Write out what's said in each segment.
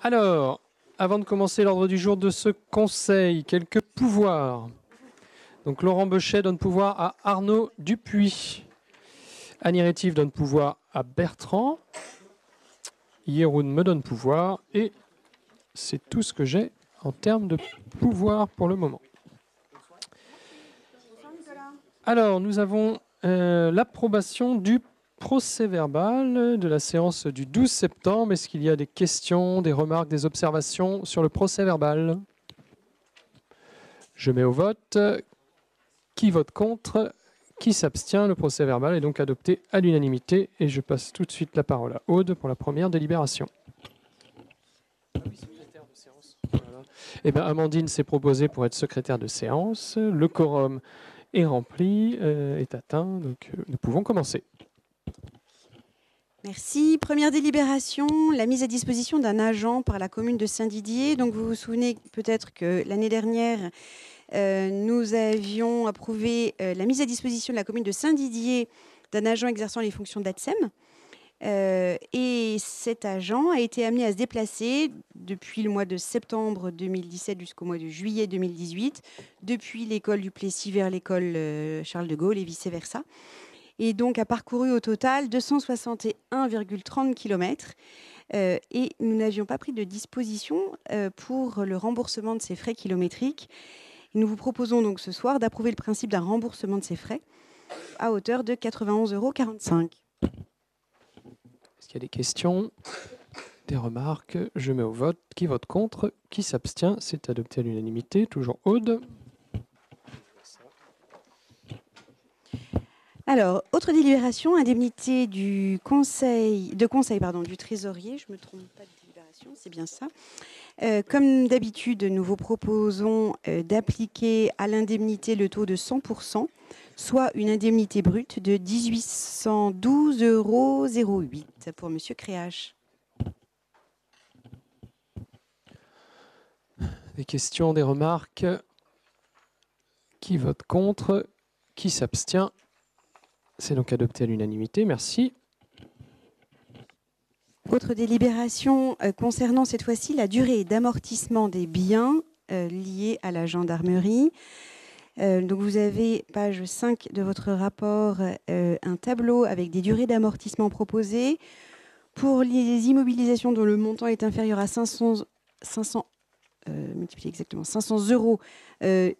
Alors, avant de commencer l'ordre du jour de ce conseil, quelques pouvoirs. Donc Laurent Beuchet donne pouvoir à Arnaud Dupuis. Annie Rétif donne pouvoir à Bertrand. Yeroun me donne pouvoir. Et c'est tout ce que j'ai en termes de pouvoir pour le moment. Alors, nous avons l'approbation du procès-verbal de la séance du 12 septembre. Est-ce qu'il y a des questions, des remarques, des observations sur le procès-verbal? Je mets au vote. Qui vote contre? Qui s'abstient? Le procès-verbal est donc adopté à l'unanimité. Et je passe tout de suite la parole à Aude pour la première délibération. Eh bien, Amandine s'est proposée pour être secrétaire de séance. Le quorum est rempli, est atteint, donc nous pouvons commencer. Merci. Première délibération, la mise à disposition d'un agent par la commune de Saint-Didier. Donc vous vous souvenez peut-être que l'année dernière, nous avions approuvé la mise à disposition de la commune de Saint-Didier d'un agent exerçant les fonctions d'ATSEM. Et cet agent a été amené à se déplacer depuis le mois de septembre 2017 jusqu'au mois de juillet 2018, depuis l'école du Plessis vers l'école Charles de Gaulle et vice-versa. Et donc a parcouru au total 261,30 km. Et nous n'avions pas pris de disposition pour le remboursement de ces frais kilométriques. Nous vous proposons donc ce soir d'approuver le principe d'un remboursement de ces frais à hauteur de 91,45 €. Est-ce qu'il y a des questions, des remarques? Je mets au vote. Qui vote contre? Qui s'abstient? C'est adopté à l'unanimité. Toujours Aude. Alors, autre délibération, indemnité du conseil du trésorier. Je ne me trompe pas de délibération, c'est bien ça. Comme d'habitude, nous vous proposons d'appliquer à l'indemnité le taux de 100%, soit une indemnité brute de 1812,08 € pour M. Créache. Des questions, des remarques? Qui vote contre? Qui s'abstient? C'est donc adopté à l'unanimité. Merci. Autre délibération concernant cette fois-ci la durée d'amortissement des biens liés à la gendarmerie. Donc vous avez, page 5 de votre rapport, un tableau avec des durées d'amortissement proposées. Pour les immobilisations dont le montant est inférieur à 500 €,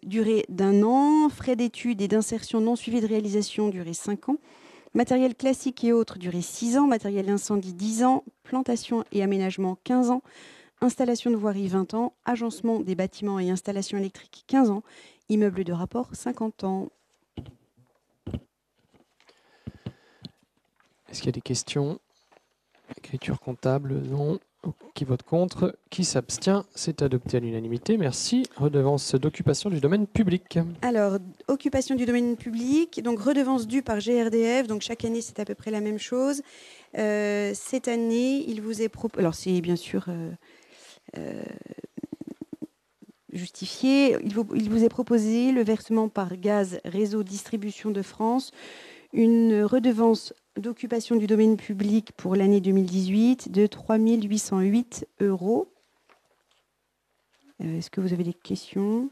durée d'1 an, frais d'études et d'insertion non suivis de réalisation, durée 5 ans, matériel classique et autres, durée 6 ans, matériel incendie 10 ans, plantation et aménagement 15 ans, installation de voirie 20 ans, agencement des bâtiments et installation électrique 15 ans, immeuble de rapport 50 ans. Est-ce qu'il y a des questions? Écriture comptable, non. Qui vote contre? Qui s'abstient? C'est adopté à l'unanimité. Merci. Redevance d'occupation du domaine public. Alors, occupation du domaine public, donc redevance due par GRDF. Donc chaque année, c'est à peu près la même chose. Cette année, il vous est proposé... Alors, c'est bien sûr justifié. Il vous est proposé le versement par Gaz Réseau Distribution de France, une redevance d'occupation du domaine public pour l'année 2018 de 3 808 €. Est-ce que vous avez des questions?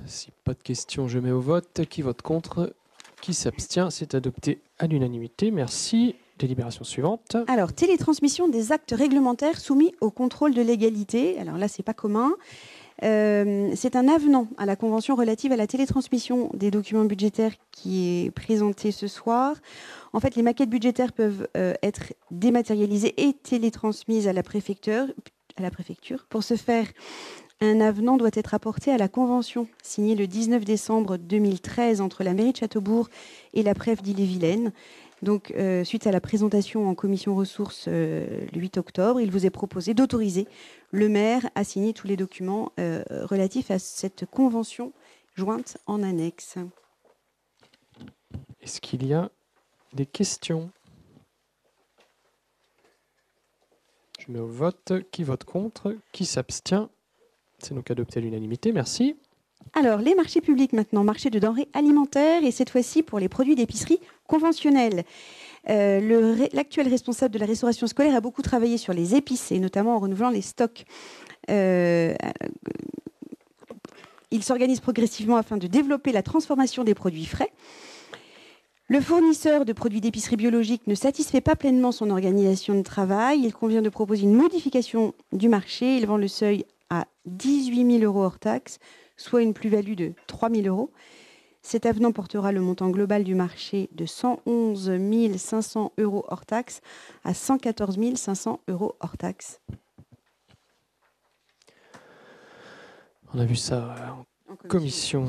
Si pas de questions, je mets au vote. Qui vote contre? Qui s'abstient? C'est adopté à l'unanimité. Merci. Délibération suivante. Alors, télétransmission des actes réglementaires soumis au contrôle de légalité. Alors là, c'est pas commun. C'est un avenant à la convention relative à la télétransmission des documents budgétaires qui est présenté ce soir. En fait, les maquettes budgétaires peuvent être dématérialisées et télétransmises à la préfecture. Pour ce faire, un avenant doit être apporté à la convention signée le 19 décembre 2013 entre la mairie de Châteaubourg et la préfecture d'Ille-et-Vilaine. Donc, suite à la présentation en commission ressources le 8 octobre, il vous est proposé d'autoriser le maire à signer tous les documents relatifs à cette convention jointe en annexe. Est-ce qu'il y a des questions? Je mets au vote. Qui vote contre? Qui s'abstient? C'est donc adopté à l'unanimité. Merci. Alors, les marchés publics maintenant, marché de denrées alimentaires, et cette fois-ci pour les produits d'épicerie conventionnels. L'actuel responsable de la restauration scolaire a beaucoup travaillé sur les épices, et notamment en renouvelant les stocks. Il s'organise progressivement afin de développer la transformation des produits frais. Le fournisseur de produits d'épicerie biologique ne satisfait pas pleinement son organisation de travail. Il convient de proposer une modification du marché, élevant le seuil à 18 000 € hors taxe, soit une plus-value de 3 000 €. Cet avenant portera le montant global du marché de 111 500 € hors taxe à 114 500 € hors taxe. On a vu ça en commission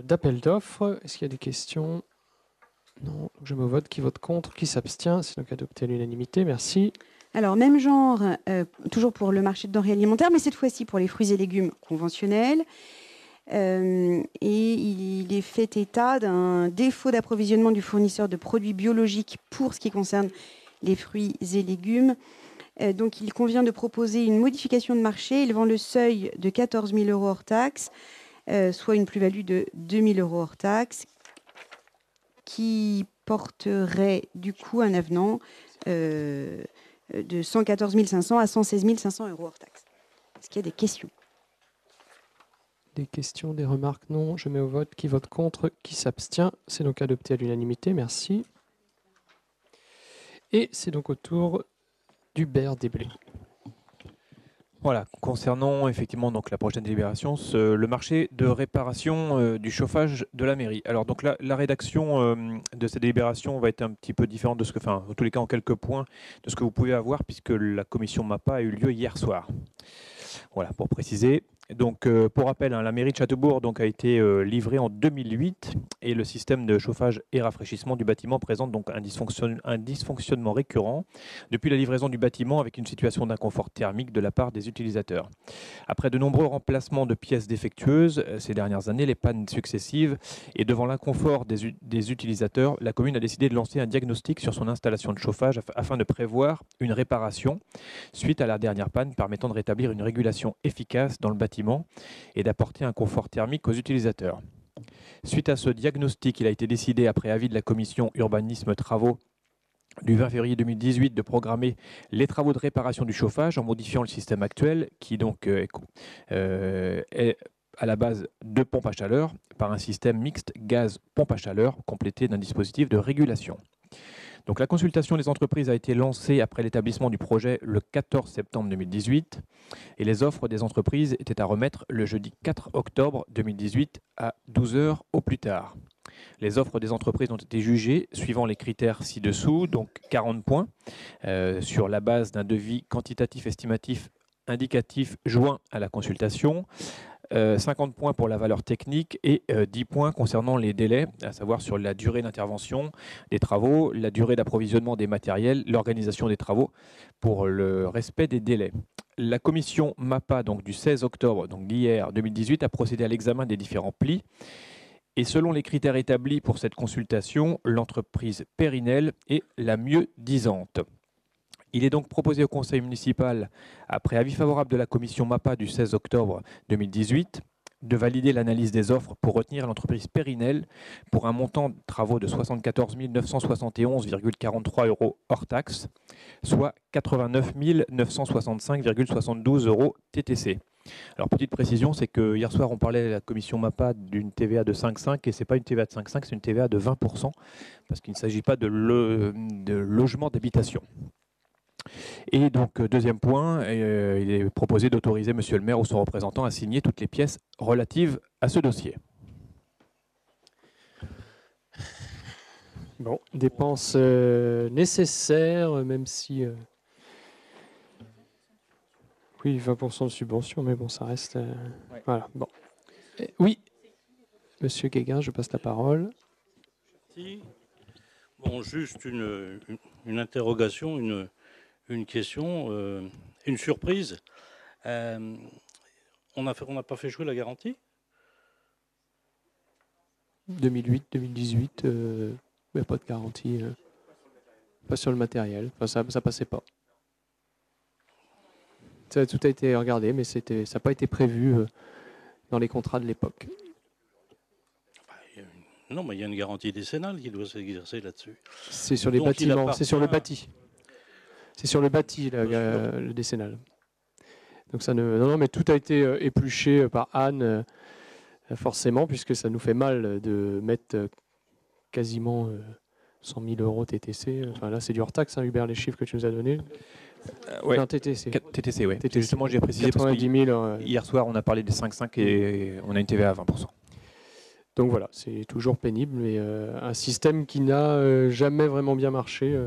d'appel d'offres. Est-ce qu'il y a des questions? Non. Je me vote. Qui vote contre? Qui s'abstient? C'est donc adopté à l'unanimité. Merci. Alors, même genre, toujours pour le marché de denrées alimentaires, mais cette fois-ci pour les fruits et légumes conventionnels. Et il est fait état d'un défaut d'approvisionnement du fournisseur de produits biologiques pour ce qui concerne les fruits et légumes. Donc, il convient de proposer une modification de marché élevant le seuil de 14 000 € hors taxe, soit une plus-value de 2 000 € hors taxe, qui porterait du coup un avenant de 114 500 à 116 500 € hors taxe. Est-ce qu'il y a des questions? Des questions, des remarques? Non. Je mets au vote. Qui vote contre? Qui s'abstient? C'est donc adopté à l'unanimité. Merci. Et c'est donc au tour d'Hubert Desblés. Voilà, concernant effectivement donc la prochaine délibération, le marché de réparation du chauffage de la mairie. Alors donc la rédaction de cette délibération va être un petit peu différente de ce que, enfin en tous les cas en quelques points, de ce que vous pouvez avoir puisque la commission MAPA a eu lieu hier soir. Voilà, pour préciser. Donc, pour rappel, la mairie de Châteaubourg donc, a été livrée en 2008 et le système de chauffage et rafraîchissement du bâtiment présente donc un dysfonctionnement récurrent depuis la livraison du bâtiment avec une situation d'inconfort thermique de la part des utilisateurs. Après de nombreux remplacements de pièces défectueuses ces dernières années, les pannes successives et devant l'inconfort des utilisateurs, la commune a décidé de lancer un diagnostic sur son installation de chauffage afin de prévoir une réparation suite à la dernière panne permettant de rétablir une régulation efficace dans le bâtiment et d'apporter un confort thermique aux utilisateurs. Suite à ce diagnostic, il a été décidé, après avis de la commission urbanisme travaux du 20 février 2018, de programmer les travaux de réparation du chauffage en modifiant le système actuel qui donc est à la base de pompes à chaleur par un système mixte gaz-pompe à chaleur complété d'un dispositif de régulation. Donc, la consultation des entreprises a été lancée après l'établissement du projet le 14 septembre 2018 et les offres des entreprises étaient à remettre le jeudi 4 octobre 2018 à 12 h au plus tard. Les offres des entreprises ont été jugées suivant les critères ci-dessous, donc 40 points sur la base d'un devis quantitatif estimatif indicatif joint à la consultation, 50 points pour la valeur technique et 10 points concernant les délais, à savoir sur la durée d'intervention des travaux, la durée d'approvisionnement des matériels, l'organisation des travaux pour le respect des délais. La commission MAPA donc, du 16 octobre, donc d'hier 2018, a procédé à l'examen des différents plis. Et selon les critères établis pour cette consultation, l'entreprise Périnel est la mieux disante. Il est donc proposé au conseil municipal, après avis favorable de la commission MAPA du 16 octobre 2018, de valider l'analyse des offres pour retenir l'entreprise Périnel pour un montant de travaux de 74 971,43 € hors taxe, soit 89 965,72 € TTC. Alors, petite précision, c'est que hier soir, on parlait à la commission MAPA d'une TVA de 5,5 et ce n'est pas une TVA de 5,5, c'est une TVA de 20%, parce qu'il ne s'agit pas de logement d'habitation. Et donc, deuxième point, il est proposé d'autoriser Monsieur le maire ou son représentant à signer toutes les pièces relatives à ce dossier. Bon, dépenses nécessaires, même si... Oui, 20% de subvention, mais bon, ça reste... Ouais. Voilà, bon. Oui, Monsieur Guéguin, je passe la parole. Merci. Bon, juste une interrogation, une question, une surprise. On n'a pas fait jouer la garantie 2008, 2018, il n'y a pas de garantie. Pas sur le matériel. Enfin, ça passait pas. Tout a été regardé, mais ça n'a pas été prévu dans les contrats de l'époque. Il y a Non, mais il y a une garantie décennale qui doit s'exercer là-dessus. C'est sur les Donc, il bâtiments, c'est sur le appartient- bâti. C'est sur le bâti, le décennal. Donc ça ne... Non, mais tout a été épluché par Anne, forcément, puisque ça nous fait mal de mettre quasiment 100 000 euros TTC. Enfin, là, c'est du hors-taxe, hein, Hubert, les chiffres que tu nous as donnés. Ouais. Non, TTC. TTC, oui. TTC. Justement, j'ai précisé parce que 90 000. hier soir, on a parlé des 5,5 et on a une TVA à 20%. Donc voilà, c'est toujours pénible, mais un système qui n'a jamais vraiment bien marché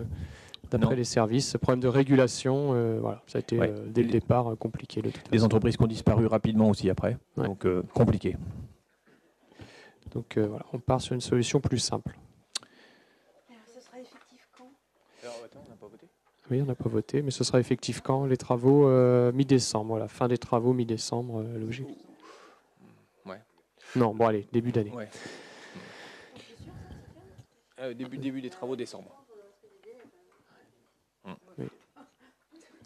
d'après Non. les services. Problème de régulation, voilà, ça a été dès le départ compliqué. De toute Des façon. entreprises qui ont disparu rapidement aussi après, Ouais. donc compliqué. Donc voilà, on part sur une solution plus simple. Ce sera effectif quand? Alors, attends, on n'a pas voté ? Oui, on n'a pas voté, mais ce sera effectif quand? Les travaux mi-décembre, voilà, fin des travaux mi-décembre, logique. Ouais. Non, bon allez, début d'année. Ouais. Début des travaux décembre. Oui.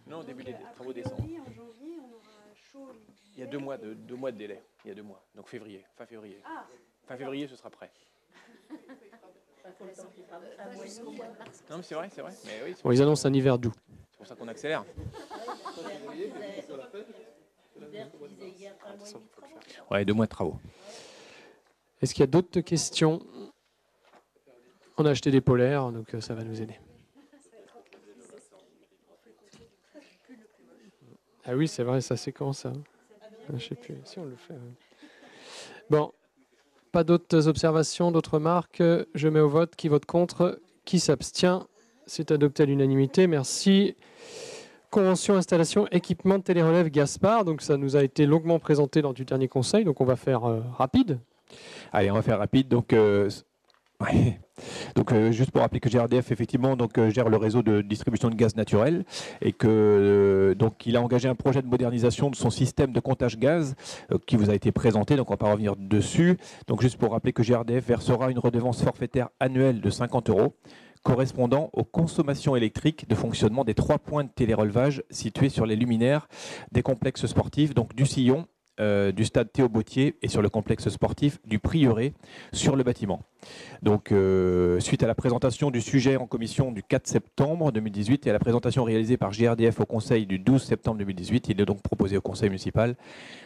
Non, début des travaux décembre. En janvier, on aura chaud. Il y a 2 mois de délai. Il y a 2 mois. Donc février, fin février. Fin février, ce sera prêt. Non, mais c'est vrai. Mais oui, Bon, ils annoncent un hiver doux. c'est pour ça qu'on accélère. Ouais, 2 mois de travaux. Est-ce qu'il y a d'autres questions? On a acheté des polaires, donc ça va nous aider. Ah oui, c'est vrai, ça c'est quand ça? Je sais plus. Si on le fait. Bon, pas d'autres observations, d'autres remarques. Je mets au vote. Qui vote contre? Qui s'abstient? C'est adopté à l'unanimité. Merci. Convention, installation, équipement de télérelève Gaspard. Donc ça nous a été longuement présenté lors du dernier conseil. Donc on va faire rapide. Allez, on va faire rapide. Donc, ouais. Donc juste pour rappeler que GRDF effectivement gère le réseau de distribution de gaz naturel et que donc il a engagé un projet de modernisation de son système de comptage gaz qui vous a été présenté, donc on va pas revenir dessus. Donc juste pour rappeler que GRDF versera une redevance forfaitaire annuelle de 50 € correspondant aux consommations électriques de fonctionnement des 3 points de télérelevage situés sur les luminaires des complexes sportifs, donc du Sillon, du stade Théo Bautier et sur le complexe sportif du Prieuré sur le bâtiment. Donc, suite à la présentation du sujet en commission du 4 septembre 2018 et à la présentation réalisée par GRDF au Conseil du 12 septembre 2018, il est donc proposé au Conseil municipal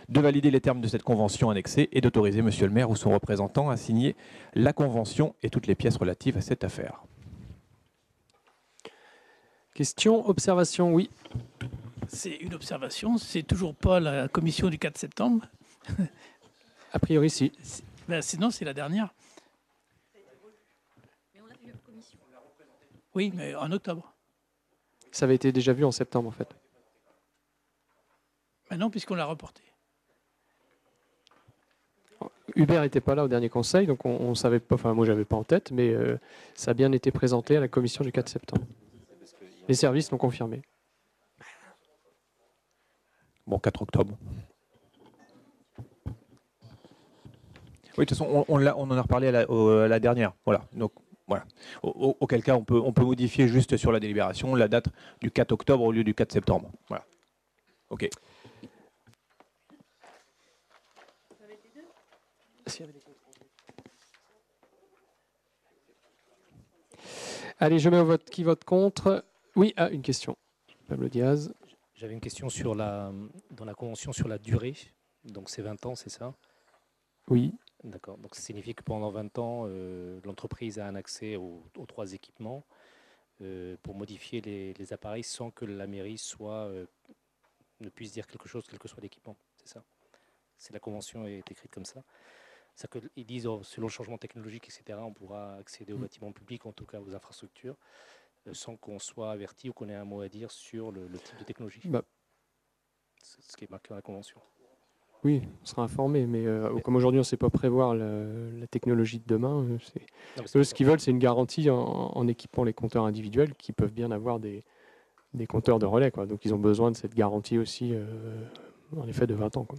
de valider les termes de cette convention annexée et d'autoriser Monsieur le maire ou son représentant à signer la convention et toutes les pièces relatives à cette affaire. Question, observation, oui. C'est une observation, c'est toujours pas la commission du 4 septembre. A priori, si. Ben, sinon, c'est la dernière. Oui, mais en octobre. Ça avait été déjà vu en septembre, en fait. Ben non, puisqu'on l'a reporté. Hubert n'était pas là au dernier conseil, donc on savait pas, enfin moi j'avais pas en tête, mais ça a bien été présenté à la commission du 4 septembre. Les services l'ont confirmé. Bon, 4 octobre. Oui, de toute façon, on en a reparlé à la dernière. Voilà. Donc, voilà. Auquel cas, on peut modifier juste sur la délibération la date du 4 octobre au lieu du 4 septembre. Voilà. OK. Allez, je mets au vote. Qui vote contre? Oui, une question. Pablo Diaz. J'avais une question dans la convention sur la durée. Donc c'est 20 ans, c'est ça? Oui. D'accord. Donc ça signifie que pendant 20 ans, l'entreprise a un accès aux 3 équipements pour modifier les appareils sans que la mairie ne puisse dire quelque chose, quel que soit l'équipement. C'est ça? C'est la convention est écrite comme ça. C'est-à-dire qu'ils disent, selon le changement technologique, etc., on pourra accéder aux bâtiments publics, en tout cas aux infrastructures, sans qu'on soit averti ou qu'on ait un mot à dire sur le type de technologie. C'est ce qui est marqué dans la convention. Oui, on sera informé, mais comme aujourd'hui on ne sait pas prévoir la technologie de demain, eux, ce qu'ils veulent, c'est une garantie en équipant les compteurs individuels qui peuvent bien avoir des compteurs de relais, quoi. Donc ils ont besoin de cette garantie aussi, en effet, de 20 ans, quoi.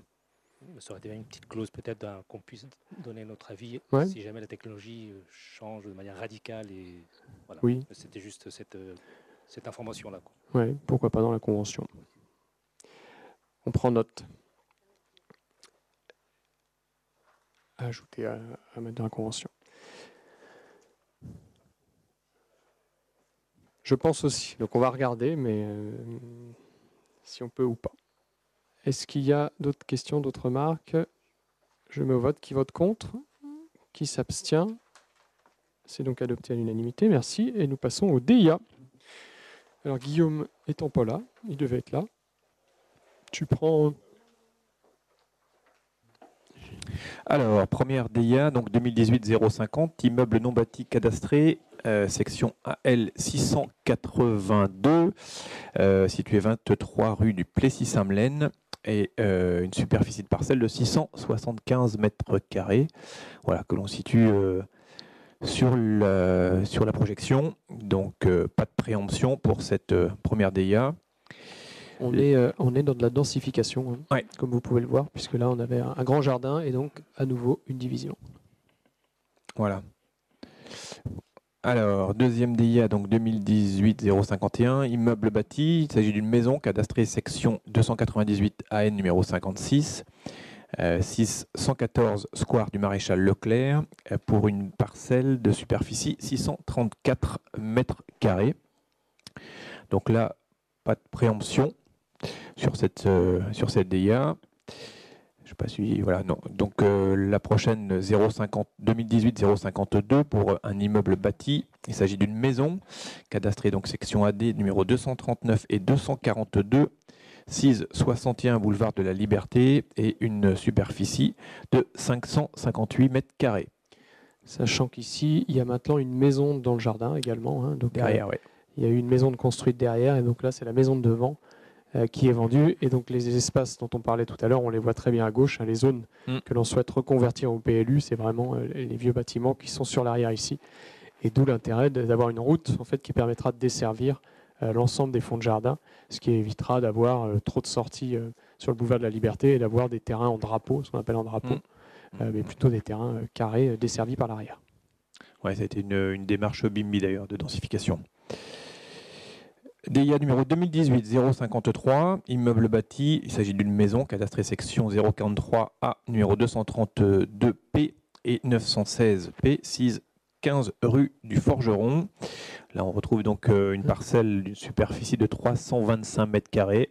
Ça aurait été une petite clause peut-être qu'on puisse donner notre avis si jamais la technologie change de manière radicale. Et voilà. Oui. C'était juste cette information-là. Oui, pourquoi pas dans la convention. On prend note. Ajouter à mettre dans la convention. Je pense aussi. Donc on va regarder, mais si on peut ou pas. Est-ce qu'il y a d'autres questions, d'autres remarques? Je mets au vote. Qui vote contre? Qui s'abstient? C'est donc adopté à l'unanimité. Merci. Et nous passons au DIA. Alors Guillaume étant pas là, il devait être là. Tu prends... Alors, première DIA, donc 2018-050, immeuble non bâti cadastré, section AL 682, situé 23 rue du Plessis-Saint-Melaine, et une superficie de parcelle de 675 mètres carrés, voilà, que l'on situe sur la projection. Donc, pas de préemption pour cette première DIA. On est dans de la densification, hein, Ouais. comme vous pouvez le voir, puisque là on avait un grand jardin et donc à nouveau une division. Voilà. Alors, deuxième DIA, donc 2018-051, immeuble bâti. Il s'agit d'une maison cadastrée section 298 AN numéro 56, 614 square du Maréchal Leclerc, pour une parcelle de superficie 634 mètres carrés. Donc là, pas de préemption sur cette DIA. Je sais pas si voilà, non. Donc la prochaine 2018-052 pour un immeuble bâti. Il s'agit d'une maison cadastrée donc section AD numéro 239 et 242, 661 boulevard de la Liberté, et une superficie de 558 mètres carrés. Sachant qu'ici, il y a maintenant une maison dans le jardin également, hein, donc, Derrière, oui. il y a eu une maison de construite derrière, et donc là c'est la maison de devant qui est vendue. Et donc les espaces dont on parlait tout à l'heure, on les voit très bien à gauche, hein, les zones que l'on souhaite reconvertir au PLU, c'est vraiment les vieux bâtiments qui sont sur l'arrière ici. Et d'où l'intérêt d'avoir une route en fait, qui permettra de desservir l'ensemble des fonds de jardin, ce qui évitera d'avoir trop de sorties sur le boulevard de la Liberté et d'avoir des terrains en drapeau, ce qu'on appelle en drapeau, mais plutôt des terrains carrés desservis par l'arrière. Ouais, ça a été une démarche BIMBY d'ailleurs de densification. DIA numéro 2018-053, immeuble bâti. Il s'agit d'une maison cadastrée section 043A numéro 232P et 916P, 615 rue du Forgeron. Là, on retrouve donc une parcelle d'une superficie de 325 mètres carrés.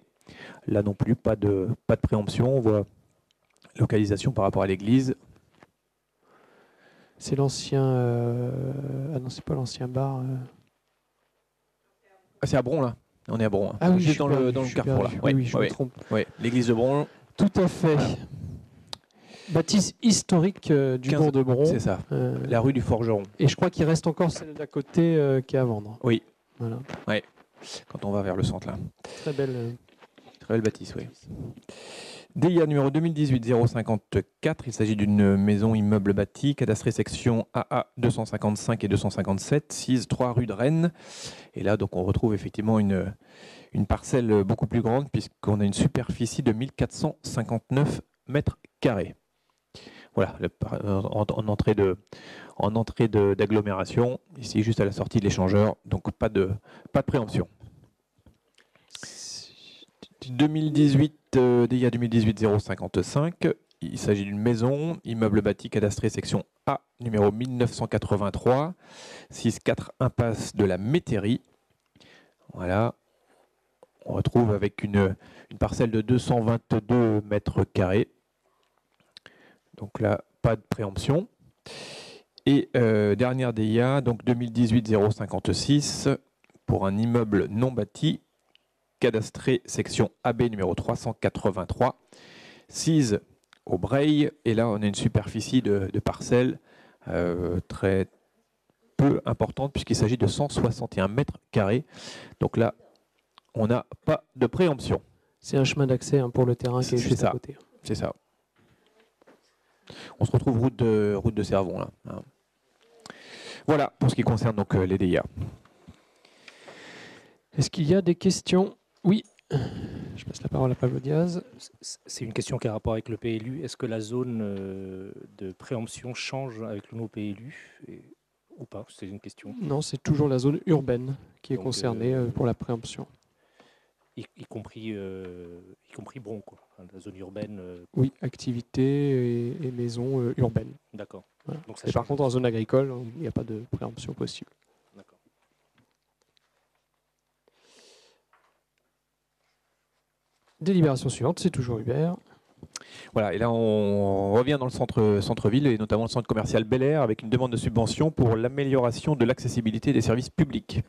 Là non plus, pas de préemption. On voit localisation par rapport à l'église. C'est l'ancien... Ah non, c'est pas l'ancien bar. Ah, c'est à Bron, là. On est à Bron. Hein. Ah oui, juste dans le carrefour, là. Oui, je me trompe. Ouais. L'église de Bron. Tout à fait. Bâtisse historique du bourg de Bron. C'est ça, la rue du Forgeron. Et je crois qu'il reste encore celle d'à côté qui est à vendre. Oui. Voilà. Ouais. Quand on va vers le centre, là. Très belle bâtisse, oui. DIA numéro 2018-054, il s'agit d'une maison immeuble bâti, cadastrée section AA 255 et 257, 6-3 rue de Rennes. Et là, donc, on retrouve effectivement une parcelle beaucoup plus grande, puisqu'on a une superficie de 1459 mètres carrés. Voilà, en entrée d'agglomération, ici juste à la sortie de l'échangeur, donc pas de préemption. 2018, DIA 2018-055, il s'agit d'une maison, immeuble bâti cadastré section A, numéro 1983, 6-4 impasse de la Métairie. Voilà, on retrouve avec une parcelle de 222 mètres carrés. Donc là, pas de préemption. Et dernière DIA, donc 2018-056, pour un immeuble non bâti, cadastré section AB numéro 383, 6 au Breil. Et là, on a une superficie de parcelle très peu importante, puisqu'il s'agit de 161 mètres carrés. Donc là, on n'a pas de préemption. C'est un chemin d'accès pour le terrain qui est juste à côté. C'est ça. On se retrouve route de Cervon, là. Voilà pour ce qui concerne donc les DIA. Est-ce qu'il y a des questions? Oui. Je passe la parole à Pablo Diaz. C'est une question qui a rapport avec le PLU. Est-ce que la zone de préemption change avec le nouveau PLU ou pas? C'est une question. Non, c'est toujours la zone urbaine qui est concernée pour la préemption. Y compris Bron, quoi. Enfin, la zone urbaine. Oui, activités et maisons urbaines. D'accord. Voilà. Donc Et par contre, en zone agricole, il n'y a pas de préemption possible. D'accord. Délibération suivante, c'est toujours Hubert. Voilà, et là on revient dans le centre-ville et notamment le centre commercial Bel Air avec une demande de subvention pour l'amélioration de l'accessibilité des services publics.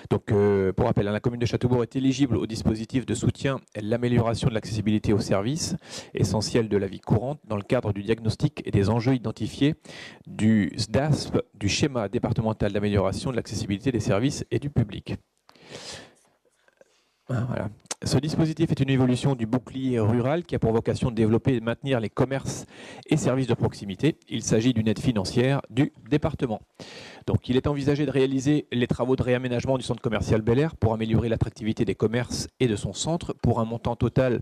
Donc pour rappel, la commune de Châteaubourg est éligible au dispositif de soutien et l'amélioration de l'accessibilité aux services essentiels de la vie courante dans le cadre du diagnostic et des enjeux identifiés du SDASP, du schéma départemental d'amélioration de l'accessibilité des services et du public. Voilà. Ce dispositif est une évolution du bouclier rural qui a pour vocation de développer et de maintenir les commerces et services de proximité. Il s'agit d'une aide financière du département. Donc, il est envisagé de réaliser les travaux de réaménagement du centre commercial Bel Air pour améliorer l'attractivité des commerces et de son centre pour un montant total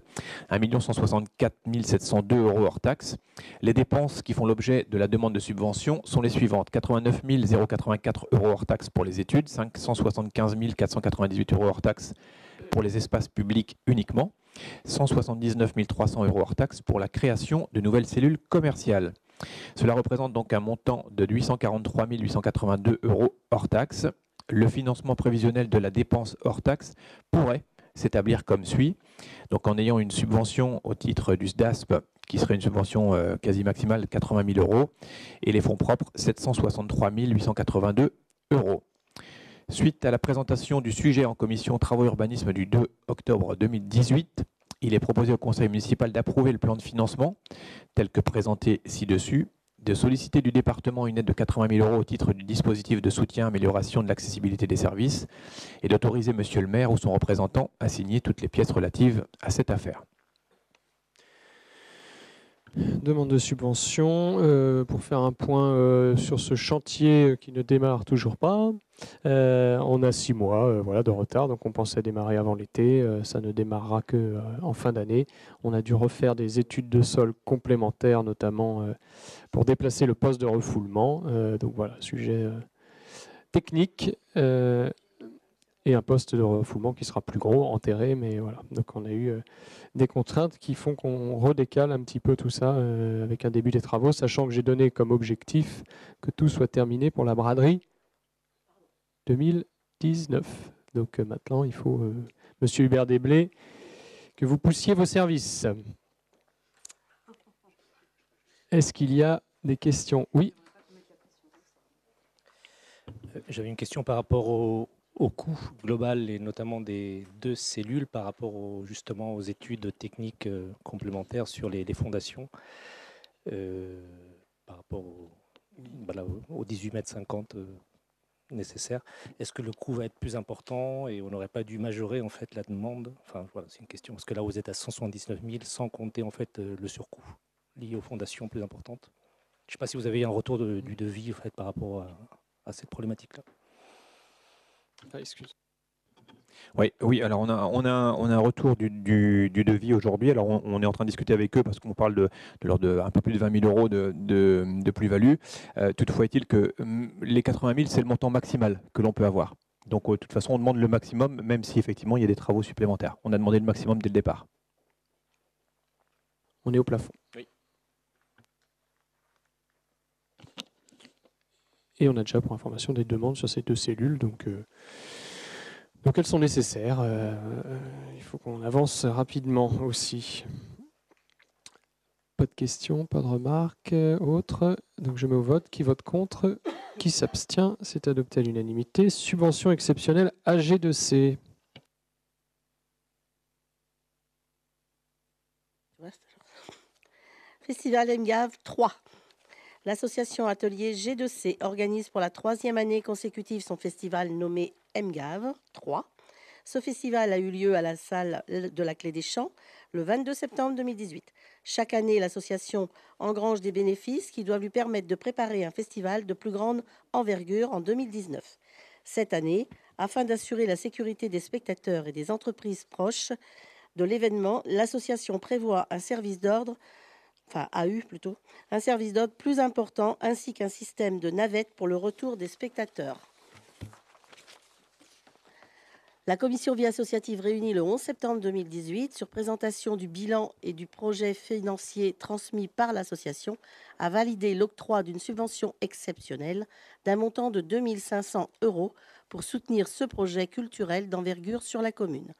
1 164 702 € hors taxes. Les dépenses qui font l'objet de la demande de subvention sont les suivantes. 89 084 € hors taxes pour les études, 575 498 € hors taxes pour les espaces publics uniquement, 179 300 € hors taxes pour la création de nouvelles cellules commerciales. Cela représente donc un montant de 843 882 € hors taxes. Le financement prévisionnel de la dépense hors taxes pourrait s'établir comme suit. Donc en ayant une subvention au titre du SDASP, qui serait une subvention quasi maximale de 80 000 €, et les fonds propres, 763 882 €. Suite à la présentation du sujet en commission travaux urbanisme du 2 octobre 2018, il est proposé au conseil municipal d'approuver le plan de financement tel que présenté ci-dessus, de solliciter du département une aide de 80 000 € au titre du dispositif de soutien amélioration de l'accessibilité des services et d'autoriser monsieur le maire ou son représentant à signer toutes les pièces relatives à cette affaire. Demande de subvention pour faire un point sur ce chantier qui ne démarre toujours pas. On a 6 mois voilà, de retard, donc on pensait démarrer avant l'été. Ça ne démarrera qu'en fin d'année. On a dû refaire des études de sol complémentaires, notamment pour déplacer le poste de refoulement. Donc voilà, sujet technique. Et un poste de refoulement qui sera plus gros, enterré, mais voilà. Donc on a eu des contraintes qui font qu'on redécale un petit peu tout ça avec un début des travaux, sachant que j'ai donné comme objectif que tout soit terminé pour la braderie 2019. Donc maintenant, il faut, monsieur Hubert Desblés, que vous poussiez vos services. Est-ce qu'il y a des questions? Oui. J'avais une question par rapport au coût global et notamment des 2 cellules par rapport justement aux études techniques complémentaires sur les fondations par rapport aux 18,50 m nécessaires. Est-ce que le coût va être plus important et on n'aurait pas dû majorer en fait la demande? Enfin voilà, c'est une question parce que là vous êtes à 179 000 sans compter en fait le surcoût lié aux fondations plus importantes. Je ne sais pas si vous avez un retour du devis en fait, par rapport à cette problématique-là. Ah, excuse. Oui, alors on a un retour du devis aujourd'hui. Alors on est en train de discuter avec eux parce qu'on parle de l'ordre de un peu plus de 20 000 € de plus-value. Toutefois est-il que les 80 000, c'est le montant maximal que l'on peut avoir. Donc de toute façon, on demande le maximum, même si effectivement il y a des travaux supplémentaires. On a demandé le maximum dès le départ. On est au plafond. Oui. Et on a déjà pour information des demandes sur ces 2 cellules, donc elles sont nécessaires. Il faut qu'on avance rapidement aussi. Pas de questions, pas de remarques autres. Donc je mets au vote. Qui vote contre? Qui s'abstient? C'est adopté à l'unanimité. Subvention exceptionnelle AG2C. Festival MGAV 3. L'association Atelier G2C organise pour la 3e année consécutive son festival nommé MGAV 3. Ce festival a eu lieu à la salle de la Clé des Champs le 22 septembre 2018. Chaque année, l'association engrange des bénéfices qui doivent lui permettre de préparer un festival de plus grande envergure en 2019. Cette année, afin d'assurer la sécurité des spectateurs et des entreprises proches de l'événement, l'association prévoit un service d'ordre un service d'ordre plus important ainsi qu'un système de navettes pour le retour des spectateurs. La commission vie associative réunie le 11 septembre 2018 sur présentation du bilan et du projet financier transmis par l'association a validé l'octroi d'une subvention exceptionnelle d'un montant de 2 500 € pour soutenir ce projet culturel d'envergure sur la commune.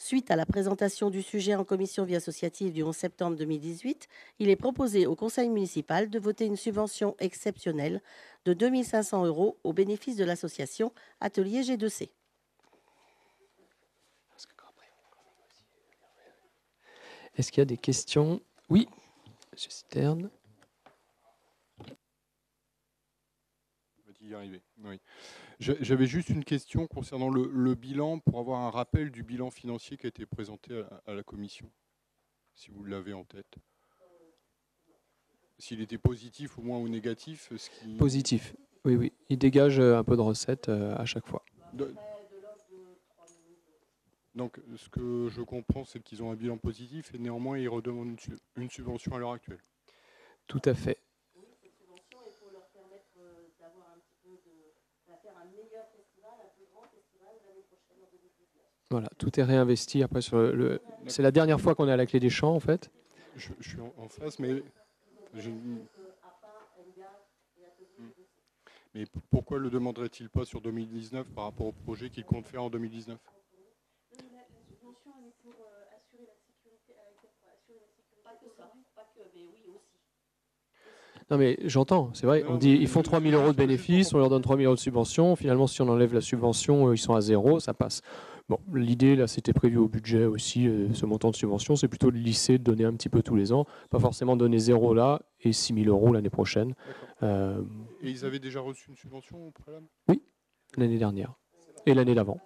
Suite à la présentation du sujet en commission vie associative du 11 septembre 2018, il est proposé au conseil municipal de voter une subvention exceptionnelle de 2 500 € au bénéfice de l'association Atelier G2C. Est-ce qu'il y a des questions? Oui, monsieur Citerne. On va y arriver. Oui. J'avais juste une question concernant le bilan, pour avoir un rappel du bilan financier qui a été présenté à la commission, si vous l'avez en tête. S'il était positif au moins ou négatif. Positif, oui, oui. Il dégage un peu de recettes à chaque fois. Donc, ce que je comprends, c'est qu'ils ont un bilan positif et néanmoins, ils redemandent une subvention à l'heure actuelle. Tout à fait. Oui, cette subvention est pour leur permettre d'avoir un petit peu de faire un meilleur festival, un plus grand festival l'année prochaine en 2019. Voilà, tout est réinvesti après sur le. C'est la dernière fois qu'on est à la clé des champs, en fait. Je suis en face, mais. Mais pourquoi le demanderait-il pas sur 2019 par rapport au projet qu'il compte faire en 2019? La subvention, elle est pour assurer la sécurité. Pas que ça, pas que, mais oui aussi. Non mais j'entends, c'est vrai, on dit ils font 3 000 € de bénéfices, on leur donne 3 000 € de subvention, finalement si on enlève la subvention, ils sont à zéro, ça passe. Bon, l'idée là c'était prévu au budget aussi, ce montant de subvention, c'est plutôt de lisser, de donner un petit peu tous les ans, pas forcément donner 0 là et 6 000 € l'année prochaine. Et ils avaient déjà reçu une subvention au préalable? Oui, l'année dernière et l'année d'avant,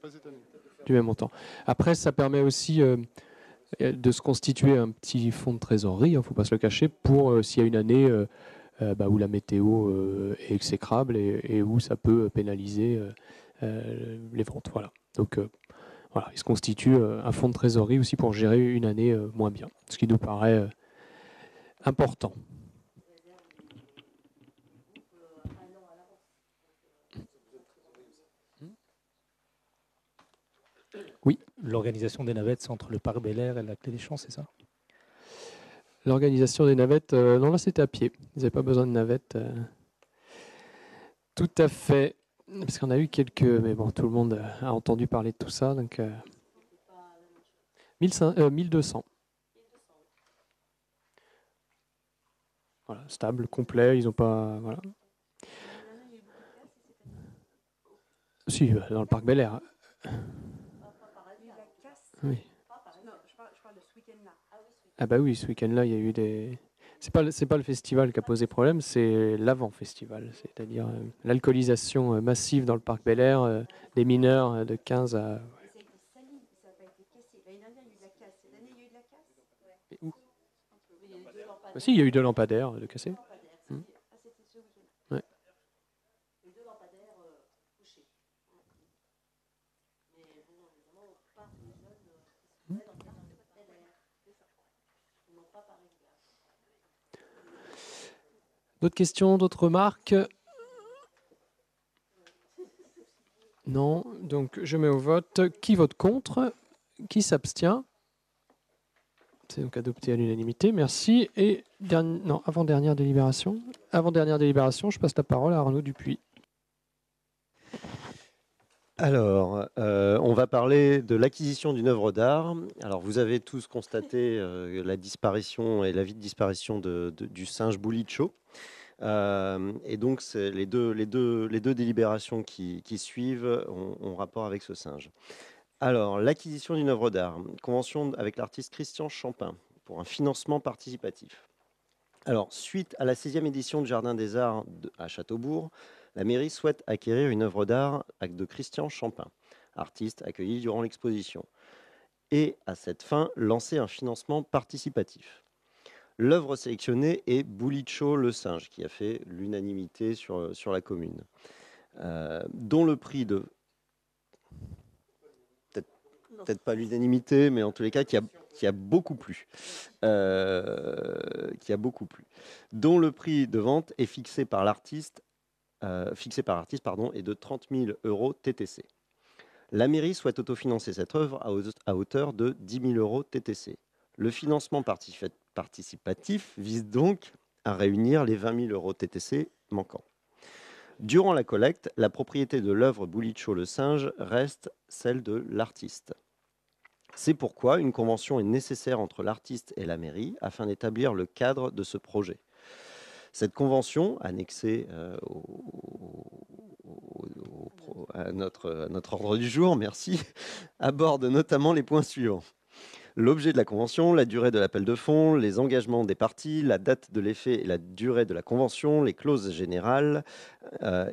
Pas cette année. du même montant. Après ça permet aussi de se constituer un petit fonds de trésorerie, il ne faut pas se le cacher, pour s'il y a une année où la météo est exécrable et où ça peut pénaliser les ventes. Voilà. Donc voilà, il se constitue un fonds de trésorerie aussi pour gérer une année moins bien, ce qui nous paraît important. Oui. L'organisation des navettes, c'est entre le parc Bel-Air et la Clé des Champs, c'est ça? L'organisation des navettes, non là c'était à pied, ils n'avaient pas besoin de navettes. Tout à fait, parce qu'on a eu quelques, mais bon, tout le monde a entendu parler de tout ça, donc 1200. Voilà, stable, complet, ils n'ont pas, voilà. Si, dans le parc Bel-Air. Oui. Ah bah oui, ce week-end-là, il y a eu des. C'est pas le festival qui a posé problème, c'est l'avant-festival, c'est-à-dire l'alcoolisation massive dans le parc Bel-Air, des mineurs de 15 à. Mais où? Bah si, il y a eu 2 lampadaires de cassés. Ouais. D'autres questions, d'autres remarques? Non, donc je mets au vote. Qui vote contre? Qui s'abstient? C'est donc adopté à l'unanimité, merci. Et avant-dernière délibération. Avant-dernière délibération, je passe la parole à Arnaud Dupuis. Alors, on va parler de l'acquisition d'une œuvre d'art. Alors, vous avez tous constaté la disparition et la vite disparition du singe Boulicho. Et donc, les deux délibérations qui suivent ont rapport avec ce singe. Alors, l'acquisition d'une œuvre d'art, convention avec l'artiste Christian Champin pour un financement participatif. Alors, suite à la 6e édition du Jardin des Arts à Châteaubourg, la mairie souhaite acquérir une œuvre d'art de Christian Champin, artiste accueilli durant l'exposition, et à cette fin, lancer un financement participatif. L'œuvre sélectionnée est Boulicho le singe, qui a fait l'unanimité sur la commune, dont le prix de... Peut-être pas l'unanimité, mais en tous les cas, qui a beaucoup plu. Dont le prix de vente est fixé par l'artiste, est de 30 000 € TTC. La mairie souhaite autofinancer cette œuvre à hauteur de 10 000 € TTC. Le financement participatif vise donc à réunir les 20 000 € TTC manquants. Durant la collecte, la propriété de l'œuvre Boulicho le singe reste celle de l'artiste. C'est pourquoi une convention est nécessaire entre l'artiste et la mairie afin d'établir le cadre de ce projet. Cette convention, annexée à notre ordre du jour, merci, aborde notamment les points suivants. L'objet de la convention, la durée de l'appel de fonds, les engagements des parties, la date de l'effet et la durée de la convention, les clauses générales